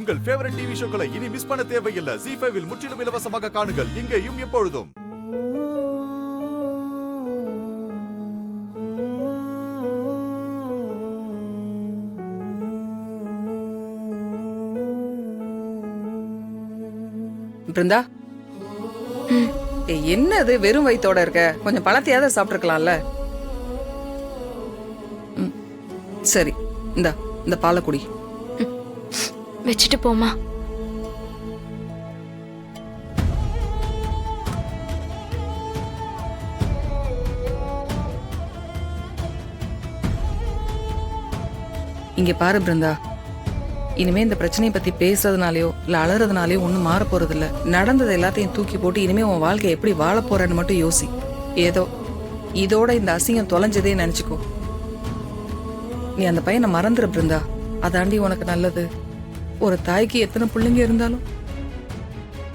உங்கள் favourite TV ஷோக்களை இனி miss பண்ண தேவையில்லை. ZEE5 இல் முற்றிலும் இலவசமாக காணுங்கள். இங்கேயும் எப்பொழுதும். பிருந்தா, என்னது வெறும் வயித்தோட இருக்க? கொஞ்சம் பழத்தையாவது சாப்பிட்டுருக்கலாம்ல. சரி, இந்த பாலை குடி. வச்சுட்டு போமா. இங்க பாரு பிருந்தா, இனிமே இந்த பிரச்சனையை பத்தி பேசுறதுனாலயோ இல்ல அலறதுனாலயோ ஒண்ணும் மாற போறது இல்ல. நடந்தது எல்லாத்தையும் தூக்கி போட்டு இனிமே உன் வாழ்க்கை எப்படி வாழ போறன்னு மட்டும் யோசி. ஏதோ இதோட இந்த அசிங்கம் தொலைஞ்சதே நினைச்சுக்கோ. நீ அந்த பையனை மறந்துட பிருந்தா, அதாண்டி உனக்கு நல்லது. ஒரு தாய்க்கு எத்தனை பிள்ளைங்க இருந்தாலும்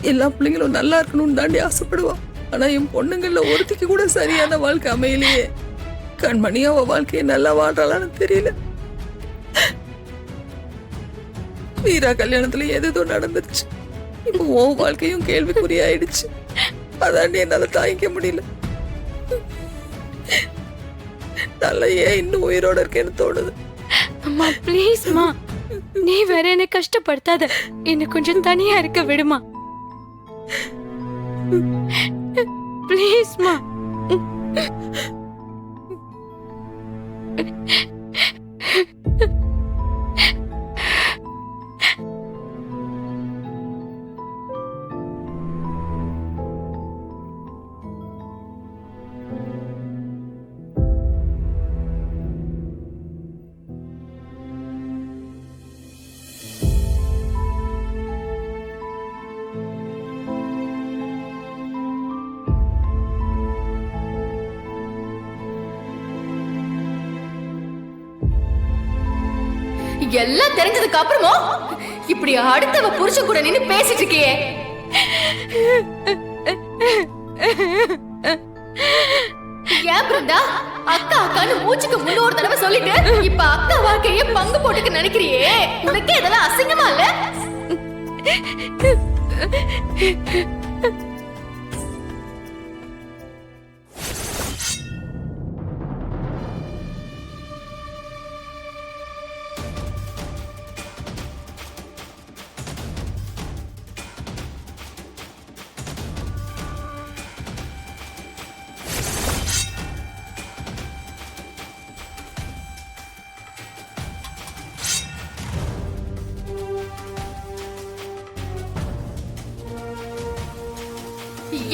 எல்லா பிள்ளைங்களும் நல்லா இருக்கணும்னு தாண்டி ஆசைப்படுவா. ஆனா என் பொண்ணுங்கள்ல ஒருத்திக்கு கூட சரியான வாழ்க்கை அமையலையே. கண்மணியா அவ வாழ்க்கையை நல்லா வாழ்றாளான்னு தெரியல. வீரா கல்யாணத்துல எதோ நடந்துருச்சு. இப்போ உன் வாழ்க்கையும் கேள்விக்குறியாயிடுச்சு. அதாண்டி என்னால தாங்கிக்க முடியல. நல்ல ஏன் இன்னும் உயிரோட இருக்கேன்னு தோணுது. அம்மா ப்ளீஸ்மா, நீ வேற என்ன கஷ்டப்படுத்தாத. என்ன கொஞ்சம் தனியா இருக்க விடுமா ப்ளீஸ்மா. எல்லாம் தெரிஞ்சதுக்கு அப்புறமும் இப்படி அடுத்தவ புருஷன் கூட நின்னு பேசிட்டு இருக்கியே. ஏன் பிருந்தா, அக்கா அக்கான்னு மூச்சுக்கு முன்னூறு தடவை சொல்லிட்டு இப்ப அக்கா வாழ்க்கைய பங்கு போட்டுக்க நினைக்கிறியே? உனக்கு இதெல்லாம் அசிங்கமா இல்ல?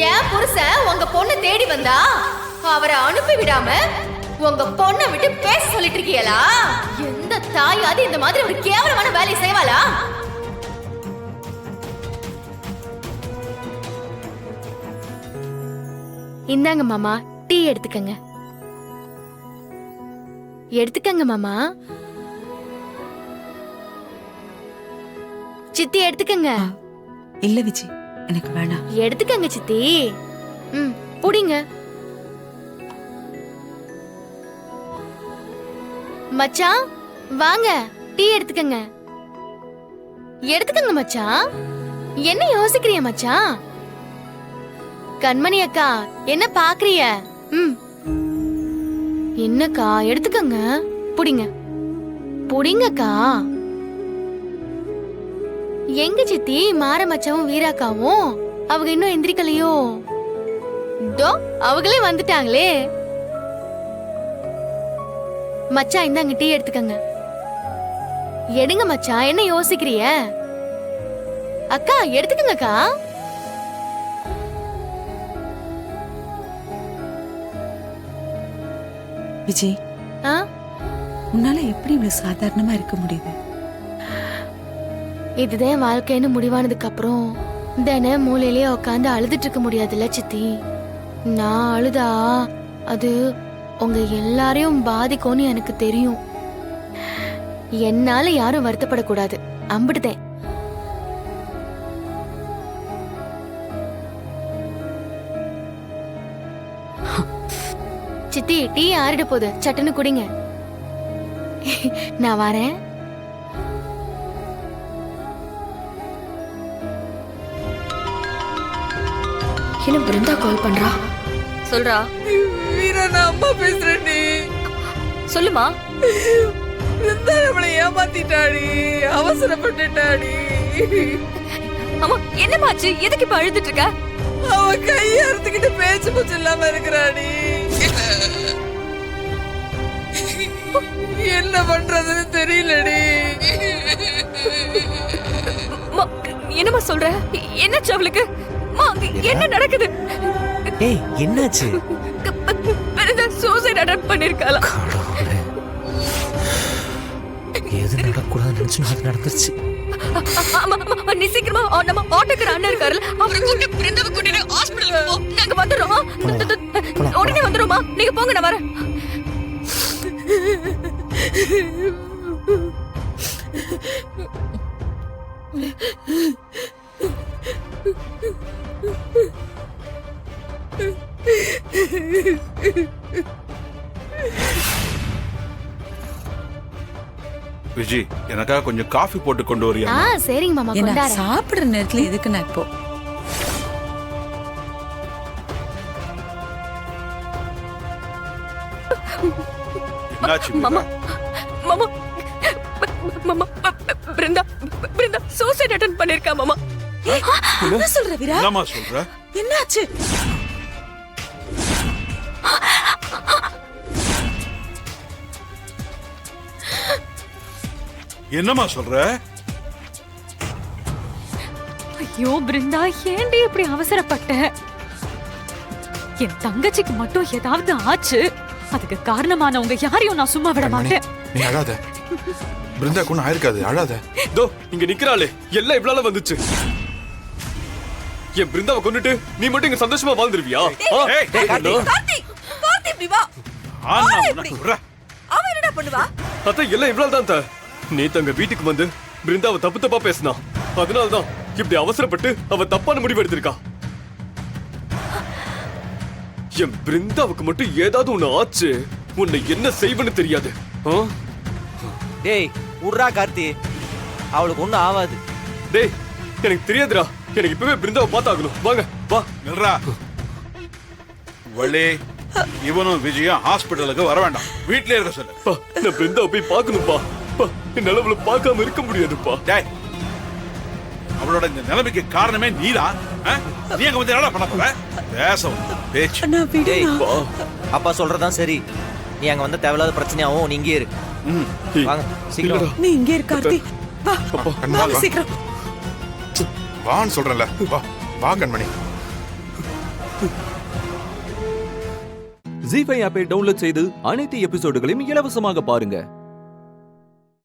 ஏன் புருஷன் உங்க பொண்ணு தேடி வந்தா அவரை அனுப்பி விடாம உங்க பொண்ணை விட்டு பேச சொல்லிட்டு இருக்கீங்களா? எந்த தாயாவது இந்த மாதிரி ஒரு கேவலமான வேலையை செய்வாளா? இந்தாங்க மாமா, டீ எடுத்துக்கங்க. எடுத்துக்கங்க மாமா. சித்தி எடுத்துக்கங்க. இல்ல விஜி, எனக்கு வேணாம். எடுத்துக்கங்க சித்தி. புடிங்க. மச்சான் வாங்க, டீ எடுத்துக்கங்க. எடுத்துக்கங்க மச்சான். என்ன யோசிக்கிறிய மச்சான்? கண்மணி அக்கா என்ன பாக்குறிய? என்னக்கா, எடுத்துக்கங்க. புடிங்க புடிங்கக்கா. எங்க சித்தி மார மச்சாவும் வீராக்காவும் அவங்க இன்னும் எந்திரிக்கலையோ? தோ அவங்களே வந்துட்டாங்களே. மச்சான் இந்தாங்க டீ எடுத்துக்கங்க. எடுங்க மச்சான், என்ன யோசிக்கிறிய? அக்கா எடுத்துக்கங்கக்கா. விஜய், உன்னால எப்படி இவ்வளவு சாதாரணமா இருக்க முடியுது? இதுதான் வாழ்க்கைன்னு முடிவானதுக்கு அப்புறம் தின மூலையிலேயே உட்காந்து அழுதுட்டு இருக்க முடியாதுல்ல சித்தி. நான் அழுதா அது உங்க எல்லாரையும் பாதிக்கும்னு எனக்கு தெரியும். என்னால யாரும் வருத்தப்படக்கூடாது, அம்பிடுதேன். சித்தி டீ ஆறிட போகுது, சட்டுன்னு குடிங்க. நான் வரேன். என்ன பிருந்தா கால் பண்றா? சொல்றா. வீரா, நான் அம்மா பேசுறேன்டி. சொல்லுமா. பிருந்தா நம்மளை ஏமாத்திட்டாடி, அவசரப்பட்டுட்டாடி. அம்மா என்னமாச்சு? எதுக்கு இப்ப அழுதுட்டு இருக்க? அவ கையை அறுத்துக்கிட்டு பேச்சு மூச்சு இல்லாம இருக்கிறாடி. என்ன பண்றதுன்னு தெரியலடி. என்னமா சொல்ற? என்னாச்சு அவளுக்கு? என்ன நடக்குது? ஏய் என்னாச்சு? சூசைட் அட்டெம்ப்ட் பண்ணிருக்காளா? எது நடக்கூடாதுன்னு நினைச்சு அது நடந்துருச்சு. நீ சீக்கிரமா நம்ம ஆட்டோக்கார அண்ணன் இருக்காருல்ல, அவரை கூட்டி பிருந்தாவை கூட்டிட்டு ஹாஸ்பிடலுக்கு போ. நாங்க வந்துடுறோம். உடனே வந்துடுறோமா? நீங்க போங்க, நான் வரேன். விஜி, எனக்காக கொஞ்சம் காஃபி போட்டு கொண்டு வரியா? சரிங்க மாமா, என்ன கொண்டாரேன். சாப்பிடுற நேரத்துல எதுக்கு நான் இப்போ? என்னாச்சு மாமா, மாமா, மாமா, பிருந்தா பிருந்தா சூசைட் அட்டெம்ப்ட் பண்ணிருக்கா மாமா. என்ன சொல்ற வீரா? என்னம்மா சொல்ற? என்னாச்சு? என்னம்மா சொல்ற? ஐயோ பிருந்தா, ஏன்டி இப்படி அவசரப்பட்ட? என் தங்கச்சிக்கு மட்டும் ஏதாவது ஆச்சு, அதுக்கு காரணமானவங்க யாரையும் நான் சும்மா விட மாட்டேன். நீ அழாத. பிருந்தா கொண்டு ஆயிருக்காது, அழாத. தோ இங்க நிக்கிறாளே, எல்லாம் இவ்வளவு வந்துச்சு. என் பிருந்தாவை கொண்டுட்டு நீ மட்டும் இங்க சந்தோஷமா வாழ்ந்துருவியா? ஏய், ஆனா உனக்கு விட்றா. அதான் எல்லாம் இவ்வளவு தான் தா. நேத்து அங்க வீட்டுக்கு வந்து பிருந்தாவை தப்பு தப்பா பேசினா, அதனாலதான் இப்படி அவசரப்பட்டு அவ தப்பான முடிவு எடுத்திருக்கா. என் பிருந்தாவுக்கு மட்டும் ஏதாவது ஒண்ணு ஆச்சு, உன்னை என்ன செய்வன்னு தெரியாது. டேய் உட்ரா கார்த்தி, அவளுக்கு ஒண்ணும் ஆகாது. டேய் எனக்கு தெரியாதுடா, எனக்கு இப்பவே பிருந்தாவை பார்த்தாகணும். வாங்க வா. நில்றா. வள்ளி, இவனும் விஜயும் ஹாஸ்பிடலுக்கு வர வேண்டாம், வீட்லயே இருக்க சொல்லு. பா, நான் பிருந்தாவை போய் பார்க்கணும்பா. பா, என்னால அவளை பார்க்காம இருக்க முடியாதுப்பா. டேய், அவளோட இந்த நிலைமைக்கு காரணமே நீதான். நீ அங்க வந்து என்ன பண்ண போற? பேசவும் பேச்சு. அண்ணா டேய் விடுடா. அப்பா சொல்றதான் சரி. நீ அங்க வந்த தேவையில்லாத பிரச்சனையாவும் நீ இங்கே இரு. ஏய், வாங்க சீக்கிரம். இல்லடா. நீ இங்கே இரு கார்த்தி. வா கண்மணி, வாங்க வா. சீக்கிரம். வான்னு சொல்றேன்ல. வா வா கண்மணி. ஜீ5 ஆப்பை டவுன்லோட் செய்து அனைத்து எபிசோடுகளையும் இலவசமாக பாருங்க.